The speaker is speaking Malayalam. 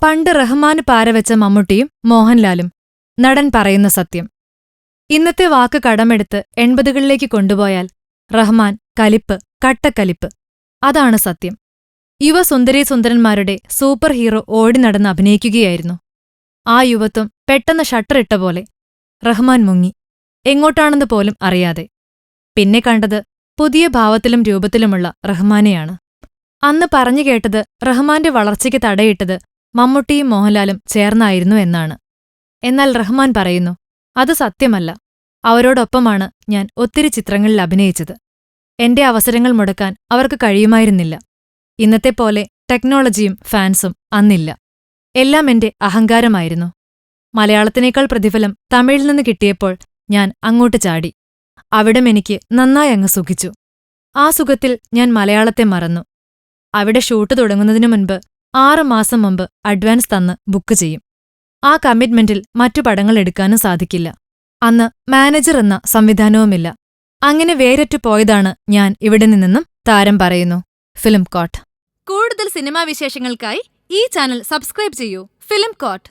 പണ്ട് റഹ്മാന് പാരവെച്ച മമ്മൂട്ടിയും മോഹൻലാലും. നടൻ പറയുന്ന സത്യം. ഇന്നത്തെ വാക്ക് കടമെടുത്ത് 80കളിലേക്ക് കൊണ്ടുപോയാൽ റഹ്മാൻ കലിപ്പ്, കട്ടക്കലിപ്പ്. അതാണ് സത്യം. യുവസുന്ദരീസുന്ദരന്മാരുടെ സൂപ്പർ ഹീറോ ഓടി നടന്ന് അഭിനയിക്കുകയായിരുന്നു. ആ യുവത്വം പെട്ടെന്ന് ഷട്ടറിട്ട പോലെ റഹ്മാൻ മുങ്ങി, എങ്ങോട്ടാണെന്ന് പോലും അറിയാതെ. പിന്നെ കണ്ടത് പുതിയ ഭാവത്തിലും രൂപത്തിലുമുള്ള റഹ്മാനെയാണ്. അന്ന് പറഞ്ഞു കേട്ടത് റഹ്മാന്റെ വളർച്ചയ്ക്ക് തടയിട്ടത് മമ്മൂട്ടിയും മോഹൻലാലും ചേർന്നായിരുന്നു എന്നാണ്. എന്നാൽ റഹ്മാൻ പറയുന്നു, അത് സത്യമല്ല. അവരോടൊപ്പമാണ് ഞാൻ ഒത്തിരി ചിത്രങ്ങളിൽ അഭിനയിച്ചത്. എന്റെ അവസരങ്ങൾ മുടക്കാൻ അവർക്ക് കഴിയുമായിരുന്നില്ല. ഇന്നത്തെപ്പോലെ ടെക്നോളജിയും ഫാൻസും അന്നില്ല. എല്ലാം എന്റെ അഹങ്കാരമായിരുന്നു. മലയാളത്തിനേക്കാൾ പ്രതിഫലം തമിഴിൽ നിന്ന് കിട്ടിയപ്പോൾ ഞാൻ അങ്ങോട്ട് ചാടി. അവിടം എനിക്ക് നന്നായി അങ്ങ് സുഖിച്ചു. ആ സുഖത്തിൽ ഞാൻ മലയാളത്തെ മറന്നു. അവിടെ ഷൂട്ട് തുടങ്ങുന്നതിനു മുൻപ് 6 മാസം മുമ്പ് അഡ്വാൻസ് തന്ന് ബുക്ക് ചെയ്യും. ആ കമ്മിറ്റ്മെന്റിൽ മറ്റു പടങ്ങൾ എടുക്കാനും സാധിക്കില്ല. അന്ന് മാനേജർ എന്ന സംവിധാനവുമില്ല. അങ്ങനെ വേരറ്റു പോയതാണ് ഞാൻ ഇവിടെ നിന്നെന്നും താരം പറയുന്നു. Film court. കൂടുതൽ സിനിമാ വിശേഷങ്ങൾക്കായി ഈ ചാനൽ സബ്സ്ക്രൈബ് ചെയ്യൂ. Film coat.